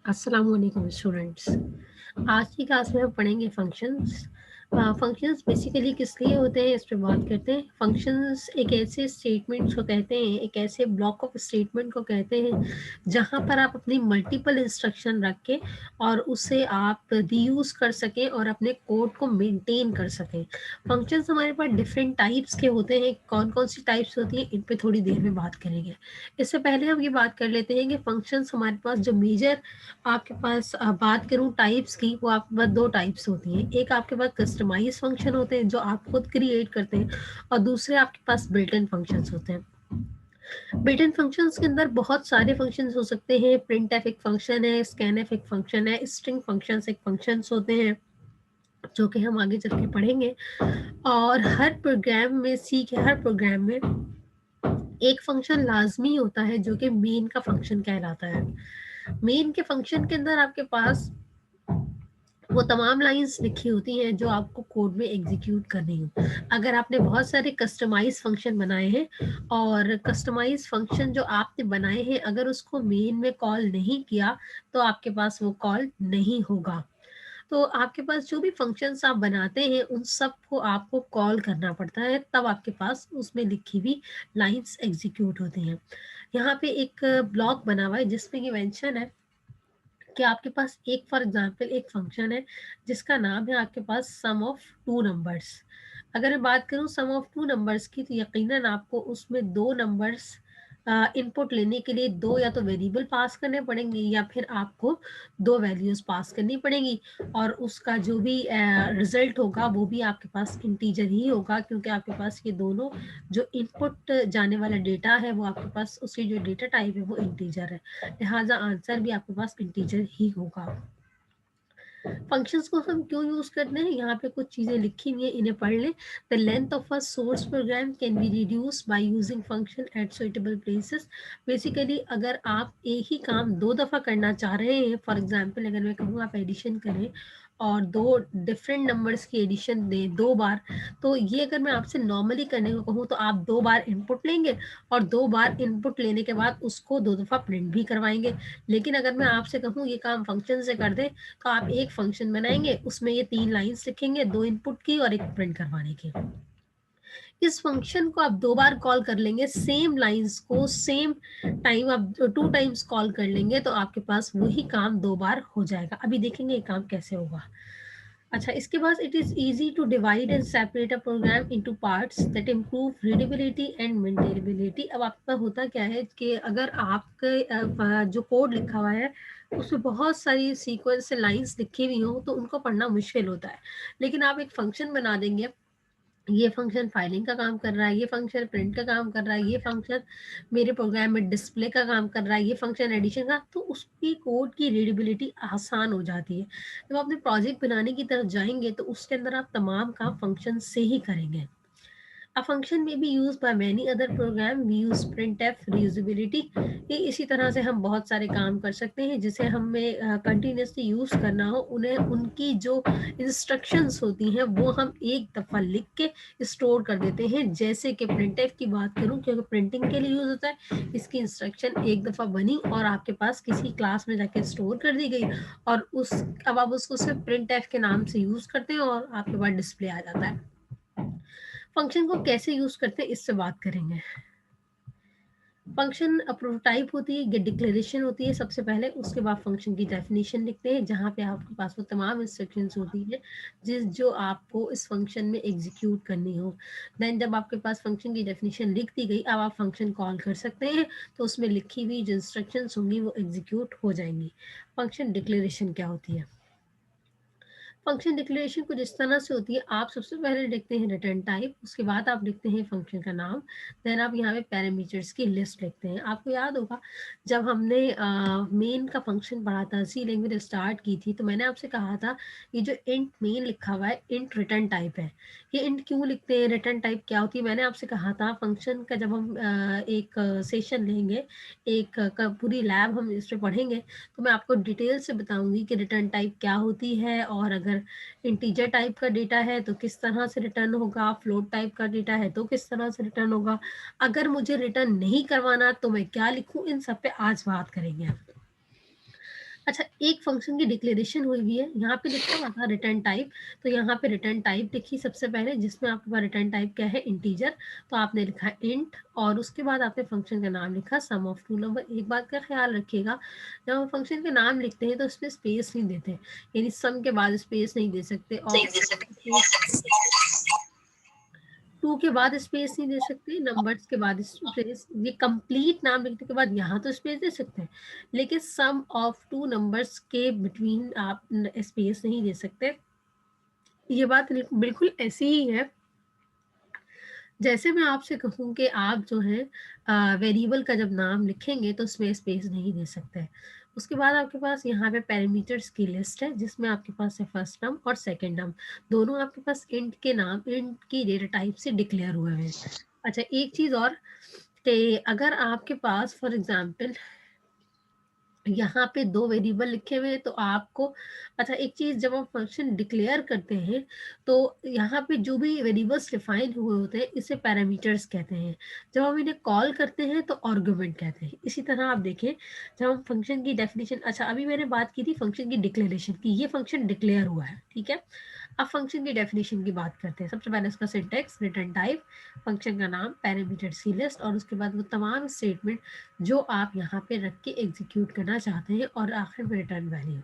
अस्सलाम वालेकुम स्टूडेंट्स। आज की क्लास में हम पढ़ेंगे फंक्शंस। फंक्शंस बेसिकली किस लिए होते हैं इस पे बात करते हैं। फंक्शंस एक ऐसे स्टेटमेंट्स को कहते हैं, एक ऐसे ब्लॉक ऑफ स्टेटमेंट को कहते हैं जहां पर आप अपनी मल्टीपल इंस्ट्रक्शन रख के और उसे आप रीयूज कर सकें और अपने कोड को मेंटेन कर सकें। फंक्शंस हमारे पास डिफरेंट टाइप्स के होते हैं। कौन कौन सी टाइप्स होती हैं इन पे थोड़ी देर में बात करेंगे। इससे पहले हम ये बात कर लेते हैं कि फंक्शंस हमारे पास जो मेजर आपके पास बात करूं टाइप्स की, वो आपके पास दो टाइप्स होती हैं। एक आपके पास कस्टमाइज फंक्शन होते हैं जो आप खुद क्रिएट करते हैं, और दूसरे आपके पास बिल्ट इन फंक्शंस होते हैं। बिल्ट इन फंक्शंस के अंदर बहुत सारे फंक्शंस हो सकते हैं। प्रिंट एफ एक फंक्शन है, स्कैन एफ एक फंक्शन है, स्ट्रिंग फंक्शंस एक फंक्शंस होते हैं जो कि हम आगे चल के पढ़ेंगे। और हर प्रोग्राम में, सी के हर प्रोग्राम में एक फंक्शन लाजमी होता है जो कि मेन का फंक्शन कहलाता है। मेन के फंक्शन के अंदर आपके पास वो तमाम लाइंस लिखी होती हैं जो आपको कोड में एग्जीक्यूट करनी हो। अगर आपने बहुत सारे कस्टमाइज फंक्शन बनाए हैं और कस्टमाइज फंक्शन जो आपने बनाए हैं अगर उसको मेन में कॉल नहीं किया तो आपके पास वो कॉल नहीं होगा। तो आपके पास जो भी फंक्शंस आप बनाते हैं उन सब को आपको कॉल करना पड़ता है, तब आपके पास उसमें लिखी हुई लाइंस एग्जीक्यूट होती हैं। यहाँ पे एक ब्लॉक बना हुआ है जिसमें ये मेंशन है कि आपके पास एक फॉर एग्जांपल एक फंक्शन है जिसका नाम है आपके पास सम ऑफ टू नंबर्स। अगर मैं बात करूं सम ऑफ टू नंबर्स की तो यकीनन आपको उसमें दो नंबर्स इनपुट लेने के लिए दो या तो वेरिएबल पास करने पड़ेंगे या फिर आपको दो वैल्यूज पास करनी पड़ेगी, और उसका जो भी रिजल्ट होगा वो भी आपके पास इंटीजर ही होगा, क्योंकि आपके पास ये दोनों जो इनपुट जाने वाला डेटा है वो आपके पास उसकी जो डेटा टाइप है वो इंटीजर है, लिहाजा आंसर भी आपके पास इंटीजर ही होगा। फंक्शंस को हम क्यों यूज करते हैं, यहाँ पे कुछ चीजें लिखी हुई है, इन्हें पढ़ लें। The length of a source program can be reduce by using function at suitable places. Basically अगर आप एक ही काम दो दफा करना चाह रहे हैं, फॉर एग्जांपल अगर मैं कहूँ आप एडिशन करें और दो डिफरेंट नंबर्स की एडिशन दें दो बार, तो ये अगर मैं आपसे नॉर्मली करने को कहूँ तो आप दो बार इनपुट लेंगे और दो बार इनपुट लेने के बाद उसको दो दफा प्रिंट भी करवाएंगे। लेकिन अगर मैं आपसे कहूँ ये काम फंक्शन से कर दे तो आप एक फंक्शन बनाएंगे, उसमें ये तीन लाइंस लिखेंगे, दो इनपुट की और एक प्रिंट करवाने की। इस फंक्शन को आप दो बार कॉल कर लेंगे, सेम लाइंस को सेम टाइम आप टू टाइम्स कॉल कर लेंगे तो आपके पास वही काम दो बार हो जाएगा। अभी देखेंगे ये काम कैसे होगा। अच्छा, इसके बाद it is easy to divide and separate a program into parts that improve readability and maintainability. अब आपका होता क्या है कि अगर आपके जो कोड लिखा हुआ है उसमें बहुत सारी सीक्वेंस से लाइंस लिखी हुई हो तो उनको पढ़ना मुश्किल होता है। लेकिन आप एक फंक्शन बना देंगे, ये फंक्शन फाइलिंग का काम कर रहा है, ये फंक्शन प्रिंट का काम कर रहा है, ये फंक्शन मेरे प्रोग्राम में डिस्प्ले का काम कर रहा है, ये फंक्शन एडिशन का, तो उसकी कोड की रीडेबिलिटी आसान हो जाती है। जब आप अपने प्रोजेक्ट बनाने की तरफ जाएंगे तो उसके अंदर आप तमाम काम फंक्शन से ही करेंगे। A function may be used by many other program. We use printf reusability। ये इसी तरह से हम बहुत सारे काम कर सकते हैं जिसे हमें कंटिन्यूसली यूज करना हो, उन्हें उनकी जो इंस्ट्रक्शंस होती हैं वो हम एक दफा लिख के स्टोर कर देते हैं। जैसे कि printf की बात करूं, क्योंकि प्रिंटिंग के लिए यूज होता है, इसकी इंस्ट्रक्शन एक दफा बनी और आपके पास किसी क्लास में जाके स्टोर कर दी गई, और उस अब आप उसको सिर्फ printf के नाम से यूज करते हैं और आपके पास डिस्प्ले आ जाता है। फंक्शन को कैसे यूज करते हैं इससे बात करेंगे। फंक्शन प्रोटोटाइप होती है, डिक्लेरेशन होती है सबसे पहले, उसके बाद फंक्शन की डेफिनेशन लिखते हैं जहां पे आपके पास वो तमाम इंस्ट्रक्शंस होती है जो आपको इस फंक्शन में एग्जीक्यूट करनी हो। देन जब आपके पास फंक्शन की डेफिनेशन लिख दी गई, अब आप फंक्शन कॉल कर सकते हैं, तो उसमें लिखी हुई जो इंस्ट्रक्शंस होंगी वो एग्जीक्यूट हो जाएंगी। फंक्शन डिक्लेरेशन क्या होती है। फंक्शन डिक्लेरेशन कुछ इस तरह से होती है, आप सबसे पहले लिखते हैं रिटर्न टाइप, उसके बाद आप लिखते हैं फंक्शन का नाम, देन आप यहाँ पे पैरामीटर्स की लिस्ट लिखते हैं। आपको याद होगा जब हमने मेन का फंक्शन पढ़ा था, सी लैंग्वेज स्टार्ट की थी, तो मैंने आपसे कहा था ये जो इंट मेन लिखा हुआ है इंट रिटर्न टाइप है। ये इंट क्यों लिखते हैं, रिटर्न टाइप क्या होती है, मैंने आपसे कहा था फंक्शन का जब हम एक सेशन लेंगे, एक पूरी लैब हम इस पर पढ़ेंगे, तो मैं आपको डिटेल से बताऊंगी कि रिटर्न टाइप क्या होती है, और अगर इंटीजर टाइप का डेटा है तो किस तरह से रिटर्न होगा, फ्लोट टाइप का डेटा है तो किस तरह से रिटर्न होगा, अगर मुझे रिटर्न नहीं करवाना तो मैं क्या लिखूं, इन सब पे आज बात करेंगे। अच्छा, एक फंक्शन की डिक्लेरेशन हुई हुई है, यहाँ पे लिखा हुआ था रिटर्न टाइप, तो यहाँ पे रिटर्न टाइप लिखी सबसे पहले, जिसमें आपके पास रिटर्न टाइप क्या है, इंटीजर, तो आपने लिखा इंट, और उसके बाद आपने फंक्शन का नाम लिखा सम ऑफ टू नंबर। एक बात का ख्याल रखिएगा, जब हम फंक्शन के नाम लिखते हैं तो उसमें स्पेस नहीं देते, यानी सम के बाद स्पेस नहीं दे सकते, और टू के बाद स्पेस नहीं दे सकते, नंबर्स के बाद स्पेस, ये कंप्लीट नाम लिखने के बाद यहाँ तो स्पेस दे सकते हैं, लेकिन सम ऑफ टू नंबर्स के बिटवीन आप स्पेस नहीं दे सकते। ये बात बिल्कुल ऐसी ही है जैसे मैं आपसे कहूँ कि आप जो है वेरिएबल का जब नाम लिखेंगे तो उसमें स्पेस नहीं दे सकते। उसके बाद आपके पास यहाँ पे पैरामीटर्स की लिस्ट है, जिसमें आपके पास है फर्स्ट टर्म और सेकंड टर्म, दोनों आपके पास इंट के नाम, इंट की डेटा टाइप से डिक्लेयर हुए हैं। अच्छा, एक चीज़ और कि अगर आपके पास फॉर एग्जांपल यहाँ पे दो वेरिएबल लिखे हुए हैं तो आपको, अच्छा एक चीज, जब हम फंक्शन डिक्लेयर करते हैं तो यहाँ पे जो भी वेरिएबल्स डिफाइन हुए होते हैं इसे पैरामीटर्स कहते हैं, जब हम इन्हें कॉल करते हैं तो आर्गुमेंट कहते हैं। इसी तरह आप देखें, जब हम फंक्शन की डेफिनेशन, अच्छा अभी मैंने बात की थी फंक्शन की डिक्लेरेशन की, ये फंक्शन डिक्लेयर हुआ है, ठीक है। अब फंक्शन की डेफिनेशन की बात करते हैं। सबसे पहले इसका सिंटैक्स, रिटर्न टाइप, फंक्शन का नाम, पैरामीटर्स की लिस्ट, और उसके बाद वो तमाम स्टेटमेंट जो आप यहाँ पे रख के एग्जीक्यूट करना चाहते हैं, और आखिर में रिटर्न वैल्यू।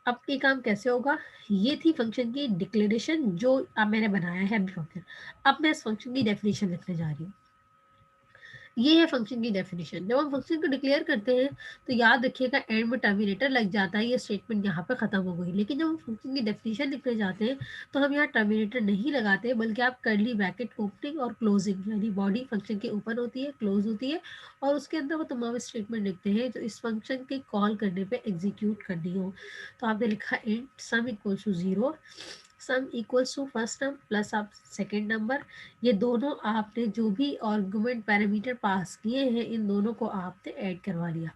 अब ये काम कैसे होगा, ये थी फंक्शन की डिक्लेरेशन जो अब मैंने बनाया है अभी फंक्शन। अब मैं इस फंक्शन की डेफिनेशन लिखने जा रही हूँ। ये है फंक्शन की डेफिनेशन। जब हम फंक्शन को डिक्लेयर करते हैं तो याद रखिएगा एंड में टर्मिनेटर लग जाता है, ये स्टेटमेंट यहाँ पे खत्म हो गई। लेकिन जब हम फंक्शन की डेफिनेशन लिखने जाते हैं तो हम यहाँ टर्मिनेटर नहीं लगाते, बल्कि आप कर्ली ब्रैकेट ओपनिंग और क्लोजिंग, यानी बॉडी फंक्शन के ओपन होती है, क्लोज होती है, और उसके अंदर वो तमाम स्टेटमेंट लिखते हैं जो इस फंक्शन के कॉल करने पर एग्जीक्यूट करनी हो। तो आपने लिखा int sum equals to 0, sum equals to first term plus आप सेकेंड नंबर, ये दोनों आपने जो भी आर्गुमेंट पैरामीटर पास किए हैं इन दोनों को आपने ऐड करवा लिया।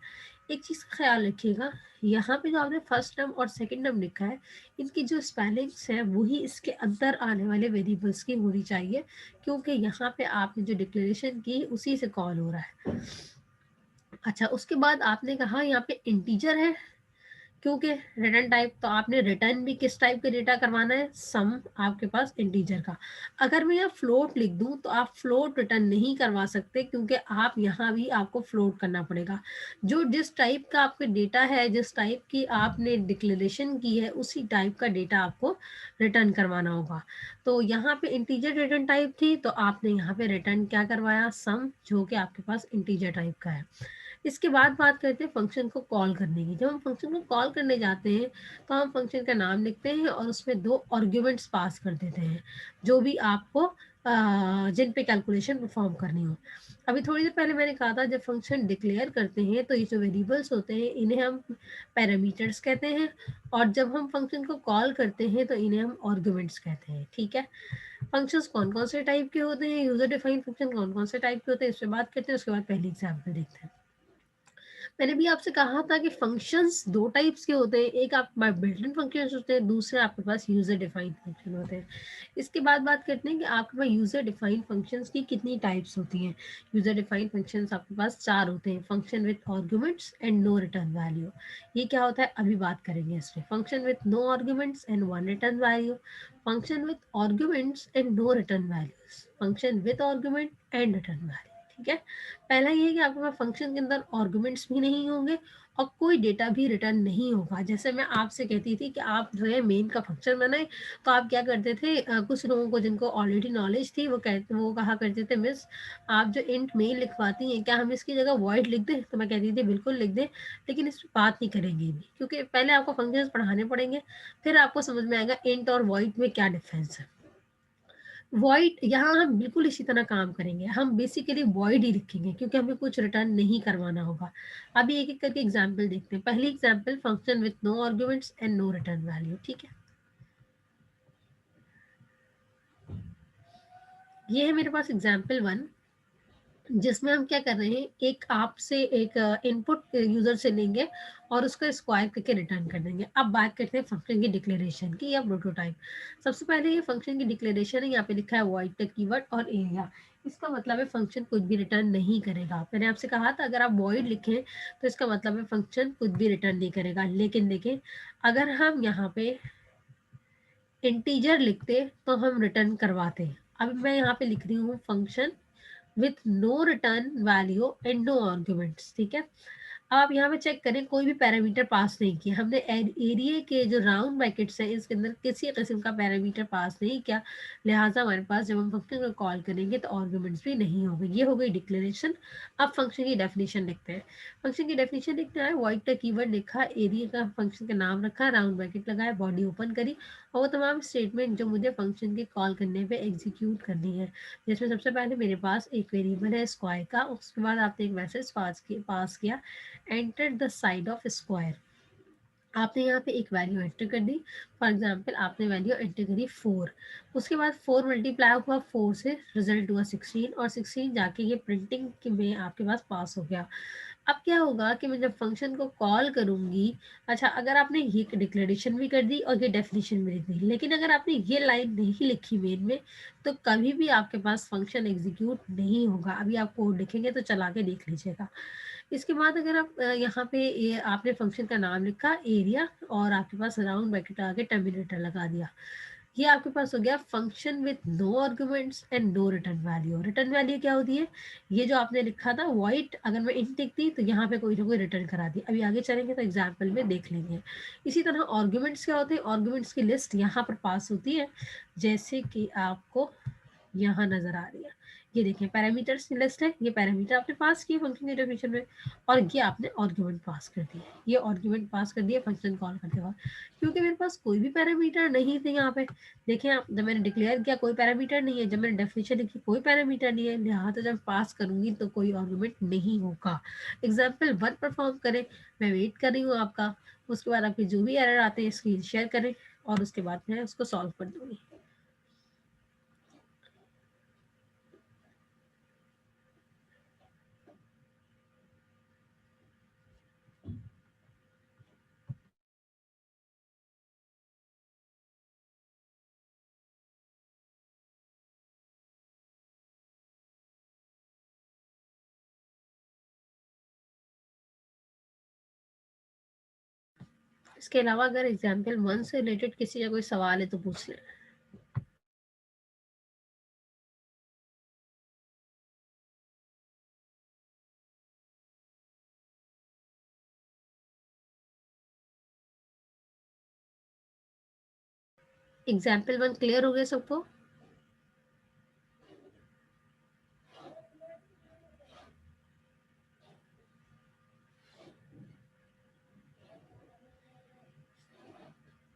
एक चीज़ का ख्याल रखिएगा, यहाँ पे जो आपने फर्स्ट टर्म और सेकंड टर्म लिखा है, इनकी जो स्पेलिंग्स है वही इसके अंदर आने वाले वेरिएबल्स की होनी चाहिए, क्योंकि यहाँ पे आपने जो डिक्लेरेशन की उसी से कॉल हो रहा है। अच्छा, उसके बाद आपने कहा यहाँ पे इंटीजर है, क्योंकि रिटर्न टाइप, तो आपने रिटर्न भी किस टाइप का डेटा करवाना है, सम आपके पास इंटीजर का। अगर मैं यहाँ फ्लोट लिख दूं तो आप फ्लोट रिटर्न नहीं करवा सकते, क्योंकि आप यहाँ भी आपको फ्लोट करना पड़ेगा। जो जिस टाइप का आपका डेटा है, जिस टाइप की आपने डिक्लेरेशन की है, उसी टाइप का डेटा आपको रिटर्न करवाना होगा। तो यहाँ पे इंटीजर रिटर्न टाइप थी, तो आपने यहाँ पे रिटर्न क्या करवाया, सम, जो कि आपके पास इंटीजर टाइप का है। इसके बाद बात करते हैं फंक्शन को कॉल करने की। जब हम फंक्शन को कॉल करने जाते हैं तो हम फंक्शन का नाम लिखते हैं और उसमें दो आर्ग्यूमेंट्स पास कर देते हैं, जो भी आपको जिन पे कैलकुलेशन परफॉर्म करनी हो। अभी थोड़ी देर पहले मैंने कहा था, जब फंक्शन डिक्लेयर करते हैं तो ये जो वेरिएबल्स होते हैं इन्हें हम पैरामीटर्स कहते हैं, और जब हम फंक्शन को कॉल करते हैं तो इन्हें हम आर्ग्यूमेंट्स कहते हैं, ठीक है। फंक्शंस कौन कौन से टाइप के होते हैं, यूजर डिफाइंड फंक्शन कौन कौन से टाइप के होते हैं, इस पर बात करते हैं। उसके बाद पहली एग्जाम्पल देखते हैं। मैंने भी आपसे कहा था कि फंक्शंस दो टाइप्स के होते हैं, एक आपके पास बिल्ट इन फंक्शंस होते हैं, दूसरे आपके पास यूजर डिफाइंड फंक्शन होते हैं। इसके बाद बात करते हैं कि आपके पास यूजर डिफाइंड फंक्शंस की कितनी टाइप्स होती हैं। यूजर डिफाइंड फंक्शंस आपके पास 4 होते हैं, function with arguments and no return value. ये क्या होता है अभी बात करेंगे इसमें। Function with no arguments and one return value, function with arguments and no return values, function with argument and return value, ठीक है। पहला ये है कि आपके पास फंक्शन के अंदर आर्गुमेंट्स भी नहीं होंगे और कोई डेटा भी रिटर्न नहीं होगा। जैसे मैं आपसे कहती थी कि आप जो है मेन का फंक्शन बनाए, तो आप क्या करते थे, कुछ लोगों को जिनको ऑलरेडी नॉलेज थी वो कहा करते थे, मिस आप जो इंट मेन लिखवाती हैं क्या हम इसकी जगह वॉइड लिख दें। तो मैं कहती थी बिल्कुल लिख दें, लेकिन इस पर बात नहीं करेंगे भी, क्योंकि पहले आपको फंक्शंस पढ़ाने पड़ेंगे, फिर आपको समझ में आएगा इंट और वॉइड में क्या डिफरेंस है। वॉइड यहाँ हम बिल्कुल इसी तरह काम करेंगे, हम बेसिकली वॉइड ही लिखेंगे, क्योंकि हमें कुछ रिटर्न नहीं करवाना होगा। अभी एक एक करके एग्जाम्पल देखते हैं। पहली example, function with no arguments and no return value, ठीक है। ये है मेरे पास एग्जाम्पल 1। जिसमें हम क्या कर रहे हैं, एक आपसे एक इनपुट यूजर से लेंगे और उसको स्क्वायर करके रिटर्न कर देंगे। अब बात करते हैं फंक्शन की डिक्लेरेशन की या प्रोटोटाइप। सबसे पहले ये फंक्शन की डिक्लेरेशन है, यहाँ पे लिखा है वॉइड द कीवर्ड और एरिया। इसका मतलब है फंक्शन कुछ भी रिटर्न नहीं करेगा। मैंने आपसे कहा था अगर आप वॉइड लिखें तो इसका मतलब है फंक्शन कुछ भी रिटर्न नहीं करेगा। लेकिन देखें, अगर हम यहाँ पे इंटीजर लिखते तो हम रिटर्न करवाते। अब मैं यहाँ पे लिख रही हूँ function with no return value and no arguments। ठीक है, आप यहाँ पे चेक करें, कोई भी पैरामीटर पास नहीं किया हमने। एरिया के जो राउंड ब्रैकेट्स है इसके अंदर किसी किस्म का पैरामीटर पास नहीं किया, लिहाजा हमारे पास जब हम फंक्शन को कॉल करेंगे तो आर्गुमेंट्स भी नहीं होंगे। ये हो गई डिक्लेरेशन। अब फंक्शन की डेफिनेशन लिखते हैं। फंक्शन की डेफिनेशन लिखना है, वॉइड का कीवर्ड लिखा, एरिया का फंक्शन का नाम रखा, राउंड ब्रैकेट लगाया, बॉडी ओपन करी, और वो तमाम स्टेटमेंट जो मुझे फंक्शन के कॉल करने पे एग्जीक्यूट करनी है। जिसमें सबसे पहले मेरे पास एक वेरिएबल है स्क्वायर का, उसके बाद आपने एक मैसेज पास किया, enter the side of square. आपने यहाँ पे एक वैल्यू एंटर कर दी। फॉर एग्जाम्पल आपने वैल्यू एंटर करी 4, उसके बाद 4 मल्टीप्लाई हुआ 4 से, रिजल्ट हुआ 16, और 16 जाके ये प्रिंटिंग में आपके पास हो गया। अब क्या होगा कि मैं जब फंक्शन को कॉल करूंगी, अच्छा अगर आपने ये डिक्लेरेशन भी कर दी और ये डेफिनेशन भी लिख दी, लेकिन अगर आपने ये लाइन नहीं लिखी मेन में, तो कभी भी आपके पास फंक्शन एग्जीक्यूट नहीं होगा। अभी आप कोड लिखेंगे तो चला के देख लीजिएगा। इसके बाद अगर आप यहाँ पे ये आपने फंक्शन का नाम लिखा एरिया, और आपके पास राउंड ब्रैकेट आके टर्मिनेटर लगा दिया, ये आपके पास हो गया function with no arguments and no return value. Return value क्या होती है, ये जो आपने लिखा था वाइट, अगर मैं इंट लिखती तो यहाँ पे कोई ना कोई रिटर्न करा दी। अभी आगे चलेंगे तो एग्जाम्पल में देख लेंगे। इसी तरह आर्गुमेंट्स क्या होते हैं, आर्गुमेंट्स की लिस्ट यहाँ पर पास होती है, जैसे कि आपको यहाँ नजर आ रही है। ये देखिए पैरामीटर्स की लिस्ट है, ये पैरामीटर आपने पास किए फंक्शन की डेफिनेशन में, और ये आपने आर्गुमेंट पास कर दिए। ये आर्गुमेंट पास कर दिए फंक्शन कॉल करते वक्त, क्योंकि मेरे पास कोई भी पैरामीटर नहीं थे यहाँ पे। देखिए आप, जब मैंने डिक्लेयर किया कोई पैरामीटर नहीं है, जब मैंने डेफिनेशन लिखी कोई पैरामीटर नहीं है, लिहाजा जब पास करूंगी तो कोई आर्गुमेंट नहीं होगा। एग्जाम्पल 1 परफॉर्म करें, मैं वेट कर रही हूँ आपका, उसके बाद आपके जो भी एरर आते हैं स्क्रीन शेयर करें, और उसके बाद मैं उसको सॉल्व कर दूंगी। इसके अलावा अगर एग्जाम्पल 1 से रिलेटेड किसी का कोई सवाल है तो पूछ लें। एग्जाम्पल 1 क्लियर हो गया सबको?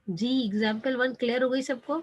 जी, एग्जाम्पल 1 क्लियर हो गई सबको?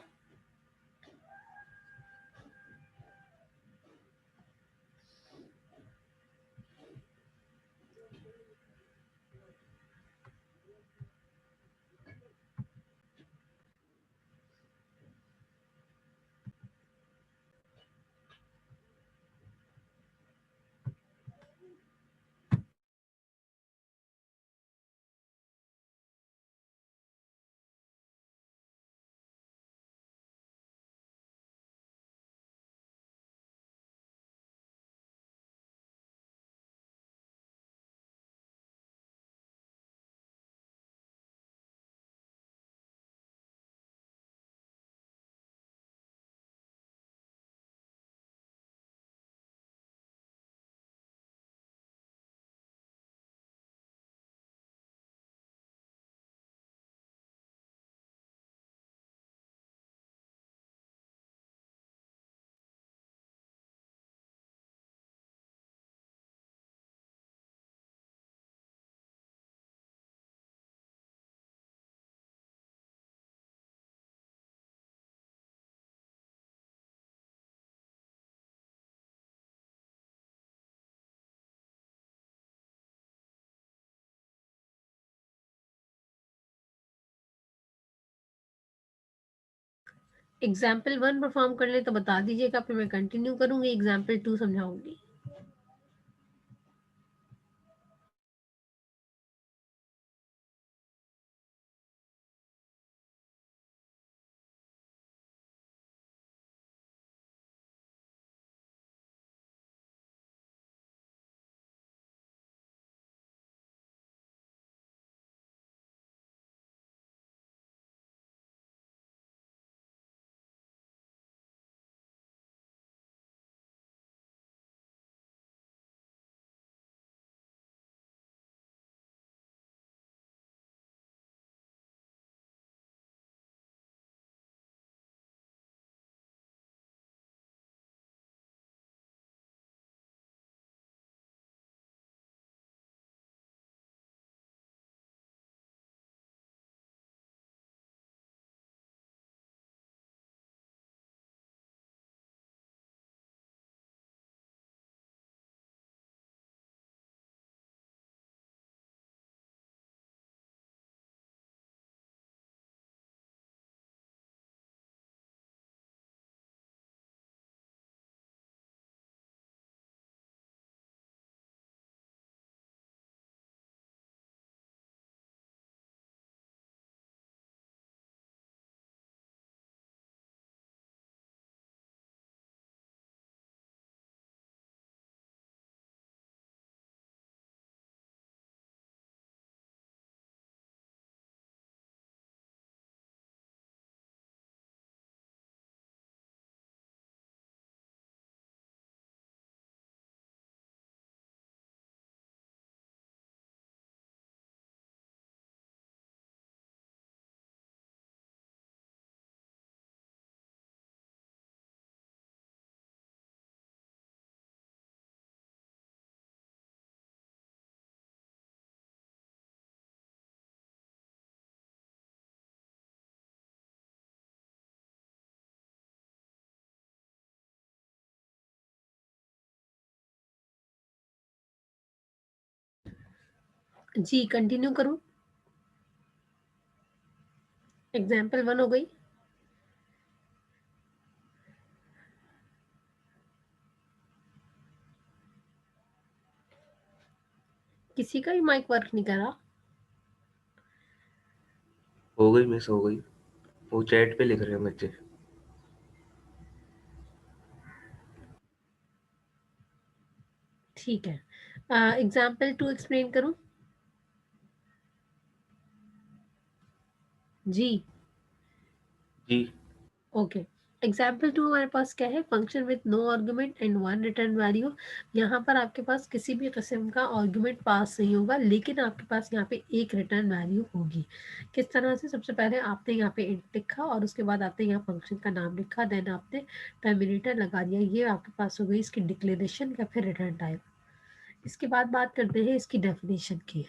एग्जाम्पल 1 परफॉर्म कर ले तो बता दीजिएगा, फिर मैं कंटिन्यू करूंगी, एग्जाम्पल 2 समझाऊंगी। जी, कंटिन्यू करूँ? एग्ज़ाम्पल 1 हो गई। किसी का भी माइक वर्क नहीं कर रहा? हो गई, मिस हो गई। वो चैट पे लिख रहे हैं बच्चे। ठीक है। एग्ज़ाम्पल 2 एक्सप्लेन करूँ? जी। जी। ओके। एग्जाम्पल 2 हमारे पास क्या है? Function with no argument and 1 return value. यहाँ पर आपके पास किसी भी किस्म का आर्गुमेंट पास नहीं होगा, लेकिन आपके पास यहाँ पे एक रिटर्न वैल्यू होगी। किस तरह से? सबसे पहले आपने यहाँ पे इंट लिखा और उसके बाद आपने यहाँ फंक्शन का नाम लिखा, देन आपने टर्मिनेटर लगा दिया। ये आपके पास हो गई इसकी डिक्लेरेशन या फिर रिटर्न टाइप। इसके बाद बात करते हैं इसकी डेफिनेशन की।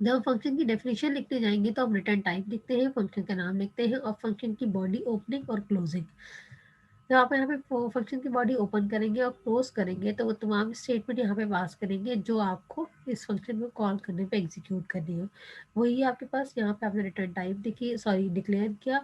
जब हम फंक्शन की डेफिनेशन लिखते जाएंगे तो हम रिटर्न टाइप लिखते हैं, फंक्शन का नाम लिखते हैं और फंक्शन की बॉडी ओपनिंग और क्लोजिंग। जब आप यहाँ पे फंक्शन की बॉडी ओपन करेंगे और क्लोज करेंगे तो वो तमाम स्टेटमेंट यहाँ पे पास करेंगे जो आपको इस फंक्शन को कॉल करने पे एग्जीक्यूट करनी हो। वही आपके पास यहाँ पे आपने रिटर्न टाइप देखी, सॉरी डिक्लेयर किया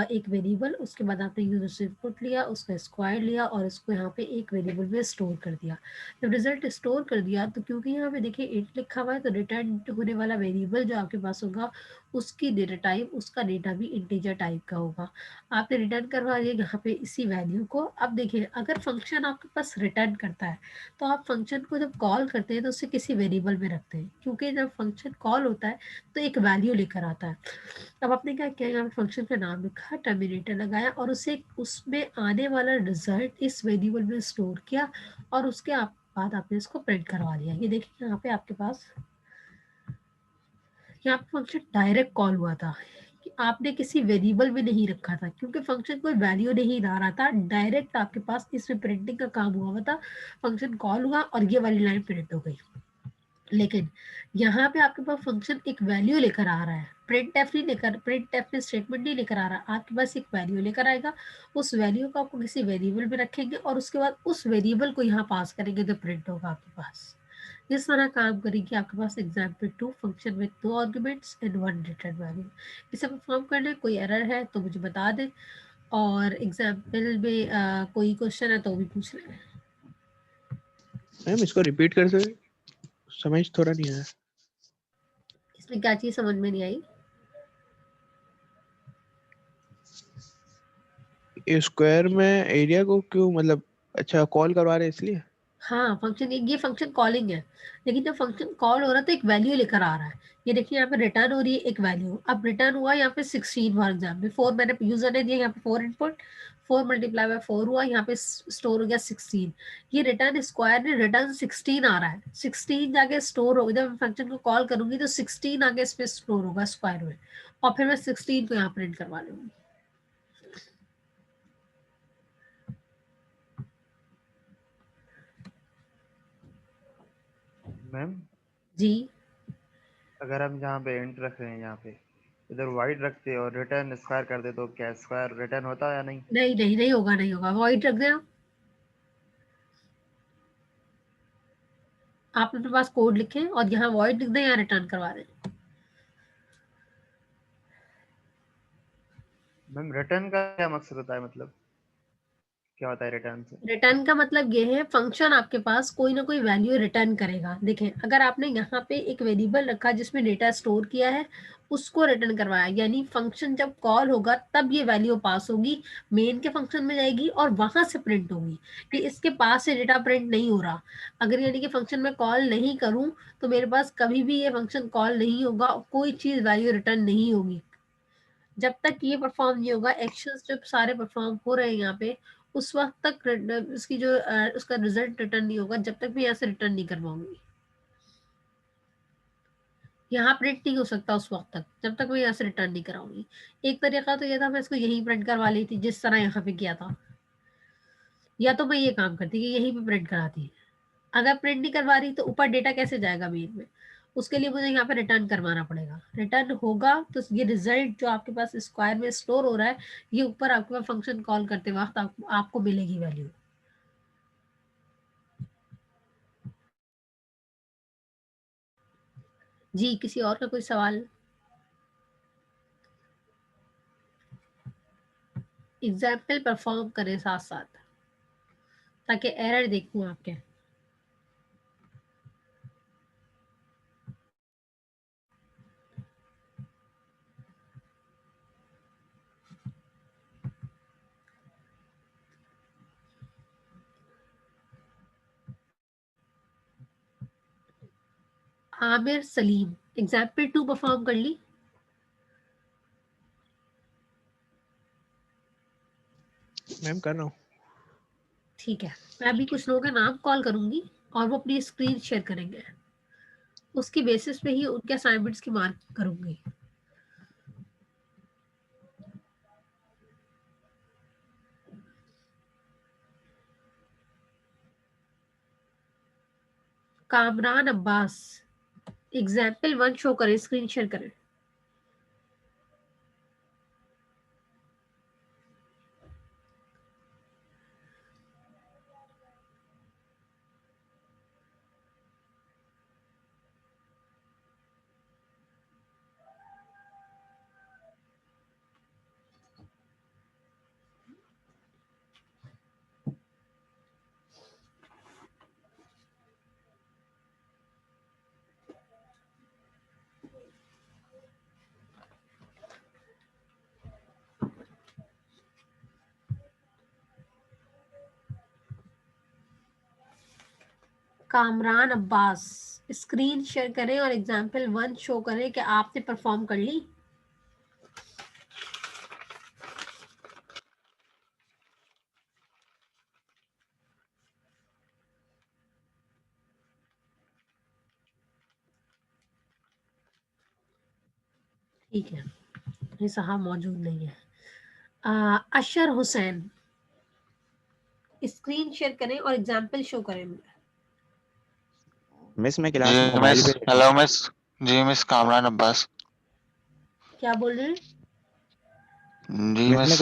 एक वेरिएबल, उसके बाद आपने यूजर से इनपुट लिया, उसका स्क्वायर लिया और उसको यहाँ पे एक वेरिएबल में स्टोर कर दिया। जब रिजल्ट स्टोर कर दिया तो क्योंकि यहाँ पे देखिए इंट लिखा हुआ है तो रिटर्न होने वाला वेरिएबल जो आपके पास होगा उसकी डेटा टाइप, उसका डेटा भी इंटीजर टाइप का होगा। आपने रिटर्न करवा दिया यहाँ पे इसी वैल्यू को। अब देखिए अगर फंक्शन आपके पास रिटर्न करता है तो आप फंक्शन को जब कॉल करते हैं तो उसे किसी वेरिएबल में रखते हैं, क्योंकि जब फंक्शन कॉल होता है तो एक वैल्यू लेकर आता है। अब आपने क्या किया? यहाँ पे फंक्शन का नाम लिखा, टर्मिनेटर लगाया और उसे उसमें आने वाला रिजल्ट इस वेरिएबल में स्टोर किया और उसके बाद आपने इसको प्रिंट करवा दिया। ये देखिए यहाँ पे आपके पास यहाँ पे फंक्शन डायरेक्ट कॉल हुआ था कि आपने किसी वेरिएबल में नहीं रखा था, क्योंकि फंक्शन कोई वैल्यू नहीं ला रहा था, डायरेक्ट आपके पास इसमें प्रिंटिंग का काम हुआ था। फंक्शन कॉल हुआ और ये वाली लाइन प्रिंट हो गई। लेकिन यहाँ पे आपके पास फंक्शन एक वैल्यू लेकर आ रहा है, प्रिंट एफ में स्टेटमेंट नहीं लेकर आ रहा, आपके पास एक वैल्यू लेकर आएगा। उस वैल्यू को आपको किसी वेरिएबल में रखेंगे और उसके बाद उस वेरिएबल को यहाँ पास करेंगे तो प्रिंट होगा आपके पास। इस तरह काम करेगी आपके पास example 2 function with 2 arguments and 1 return value. इसे परफॉर्म करने कोई एरर है तो मुझे बता दें, और एग्जाम्पल में कोई क्वेश्चन है तो भी पूछ लें। मैम इसको रिपीट कर सकते? समझ थोड़ा नहीं आया। इसमें क्या चीज़ समझ में नहीं आई? स्क्वायर में एरिया को क्यों, मतलब अच्छा कॉल करवा रहे हैं इसलिए? हाँ, फंक्शन ये फंक्शन कॉलिंग है, लेकिन जब फंक्शन कॉल हो रहा है तो एक वैल्यू लेकर आ रहा है। ये देखिए यहाँ पे रिटर्न हो रही है एक वैल्यू। अब रिटर्न हुआ यहाँ पे 16 फॉर एग्जाम्पल, 4 मैंने यूजर ने दिया, यहाँ पे 4 इनपुट, 4 मल्टीप्लाई बाय 4 हुआ, यहाँ पे स्टोर हो गया 16। ये रिटर्न स्क्वायर ने रिटर्न 16 आ रहा है, 16 जाके स्टोर होगा। जब मैं फंक्शन को कॉल करूंगी तो 16 आगे इस पे स्टोर होगा स्क्वायर में, और फिर मैं 16 को यहाँ प्रिंट करवा लूंगी। मैम जी अगर हम जहाँ पे इंट रख रहे हैं, यहाँ पे इधर वाइड रखते और रिटर्न स्क्वायर कर दे तो क्या स्क्वायर रिटर्न होता है या नहीं? नहीं नहीं नहीं होगा, नहीं होगा, वॉइड रख दें आप अपने पास कोड लिखें और यहाँ वॉइड लिख दें या रिटर्न करवा दें। मैम रिटर्न का क्या मकसद होता है, मतलब क्या होता है रिटर्न से? रिटर्न का मतलब ये है फंक्शन आपके पास कोई ना कोई वैल्यू रिटर्न करेगा। देखें अगर आपने यहाँ पे एक वेरिएबल रखा जिसमें डेटा स्टोर किया है, उसको रिटर्न करवाया, यानी फंक्शन जब कॉल होगा तब ये वैल्यू पास होगी, मेन के फंक्शन में जाएगी और वहां से प्रिंट होगी। ये इसके पास से डेटा प्रिंट नहीं हो रहा। अगर यानी कि फंक्शन में कॉल नहीं करूँ तो मेरे पास कभी भी ये फंक्शन कॉल नहीं होगा, कोई चीज वैल्यू रिटर्न नहीं होगी। जब तक ये परफॉर्म नहीं होगा, एक्शंस जब सारे परफॉर्म हो रहे हैं यहाँ पे, उस वक्त तक उसकी जो उसका रिजल्ट रिटर्न नहीं होगा, जब तक मैं यहाँ से रिटर्न नहीं करवाऊंगी। यहाँ प्रिंट नहीं हो सकता उस वक्त तक जब तक मैं यहाँ से रिटर्न नहीं कराऊंगी। एक तरीका तो ये था मैं इसको यहीं प्रिंट करवा ली थी जिस तरह यहाँ पे किया था, या तो मैं ये काम करती कि यहीं पे प्रिंट कराती। अगर प्रिंट नहीं करवा रही तो ऊपर डेटा कैसे जाएगा मेन में? उसके लिए मुझे यहाँ पे रिटर्न करवाना पड़ेगा। रिटर्न होगा तो ये रिजल्ट जो आपके पास स्क्वायर में स्टोर हो रहा है, ये ऊपर आपके पास फंक्शन कॉल करते वक्त आपको मिलेगी वैल्यू। जी, किसी और का कोई सवाल? एग्जाम्पल परफॉर्म करें साथ साथ, ताकि एरर देखूं आपके। आमिर सलीम, एग्जाम्पल 2 परफॉर्म कर ली? मैम कर रहा हूँ। ठीक है, मैं अभी कुछ लोगों का नाम कॉल करूंगी और वो अपनी स्क्रीन शेयर करेंगे, उसकी बेसिस पे ही उनके असाइनमेंट्स की मार्क करूंगी। कामरान अब्बास, एग्जाम्पल 1 शो करें, स्क्रीन शेयर करें। कामरान अब्बास, स्क्रीन शेयर करें और एग्जाम्पल 1 शो करें कि आपने परफॉर्म कर ली। ठीक है, ये साहब मौजूद नहीं है। अशर हुसैन, स्क्रीन शेयर करें और एग्जाम्पल शो करें। मिस मैं जी क्लास मोबाइल मिस, पे ले रहा हेलो हूँ। मिस। जी मिस कामरान अब्बास। क्या बोल रहे हैं? जी मिस मिस।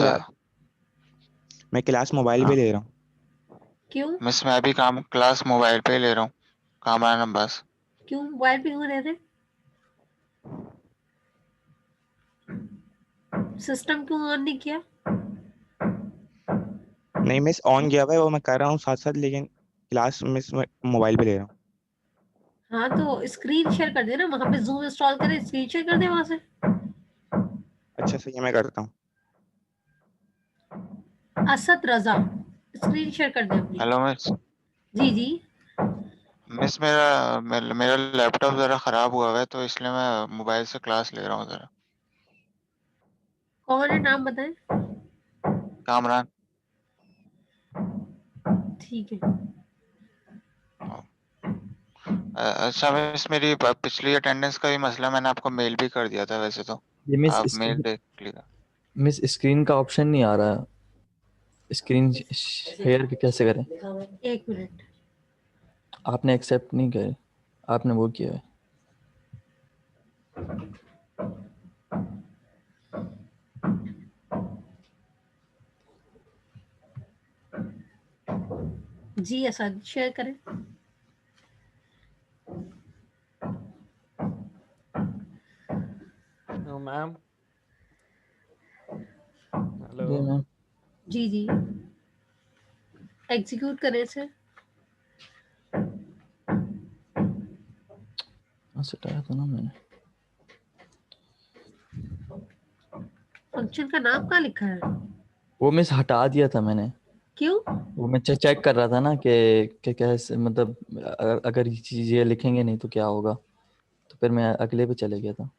मैं क्लास मोबाइल पे हाँ, ले रहा हूँ। क्यों? मिस मैं भी काम क्लास मोबाइल पे ही ले रहा हूँ। कामरान अब्बास। क्यों मोबाइल पे क्यों रह रहे? सिस्टम क्यों ऑन नहीं किया? नहीं मिस ऑन किया हुआ है, वो मैं कर रहा हूँ साथ साथ, लेकिन क्लास मिस मैं मोबाइल पे ले रहा हूँ। हाँ तो स्क्रीन शेयर कर देना, वहां पे जूम इंस्टॉल करें, स्क्रीन शेयर कर दे वहां से। अच्छा सही है, मैं करता हूँ। असद रजा, स्क्रीन शेयर कर दे अपनी। Hello miss. जी जी। मिस मेरा लैपटॉप जरा खराब हुआ है, तो इसलिए मैं मोबाइल से क्लास ले रहा हूँ जरा। कौन है, नाम बताएं। कामरान। ठीक है। अच्छा मिस, मेरी पिछली अटेंडेंस का भी मसला मैंने आपको मेल भी कर दिया था वैसे तो। ये आप मेल देख लीजिएगा। मिस स्क्रीन का ऑप्शन नहीं आ रहा, स्क्रीन शेयर कैसे करें? एक मिनट। आपने एक्सेप्ट नहीं करे, आपने वो किया है। जी असद, शेयर करें। मैम जी हेलो। मैम। जी जी, एग्जीक्यूट करें इसे। हटाया था ना मैंने। फंक्शन का नाम कहाँ लिखा है? वो मिस हटा दिया था मैंने। क्यों? वो मैं चेक कर रहा था ना कि कैसे, मतलब अगर ये चीज़ ये लिखेंगे नहीं तो क्या होगा, तो फिर मैं अगले पे चले गया था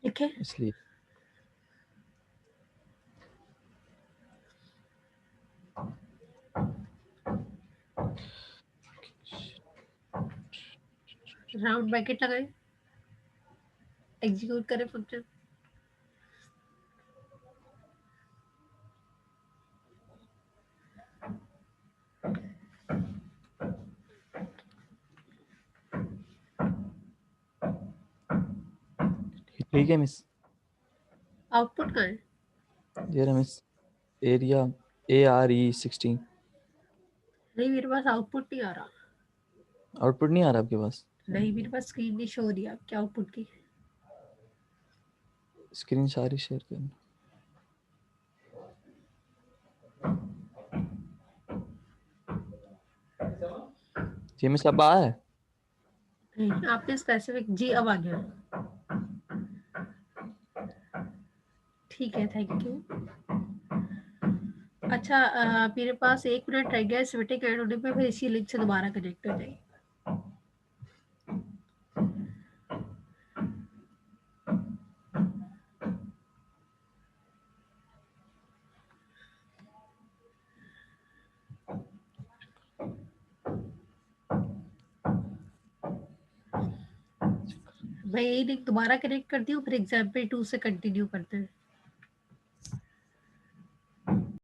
लिखे। इसलिए। राउंड ब्रैकेट लगाएं, एग्जीक्यूट करें फंक्शन। ठीक है मिस। आउटपुट कहाँ है? ये रहा मिस, एरिया ARE16। नहीं, मेरे पास आउटपुट नहीं आ रहा। आउटपुट नहीं आ रहा आपके पास? नहीं, मेरे पास स्क्रीन नहीं शो हो रही है आपके आउटपुट की। स्क्रीन सारी शेयर करना। जी में सब आया है? नहीं, आपने स्पेसिफिक जी अब आ गया। ठीक है, थैंक यू। अच्छा, मेरे पास 1 मिनट रह गया इस मीटिंग एंड होने पे, फिर इसी लिंक से दोबारा कनेक्ट हो जाएगी। मैं यही लिंक दोबारा कनेक्ट करती हूँ, फिर एग्जाम्पल 2 से कंटिन्यू करते हैं।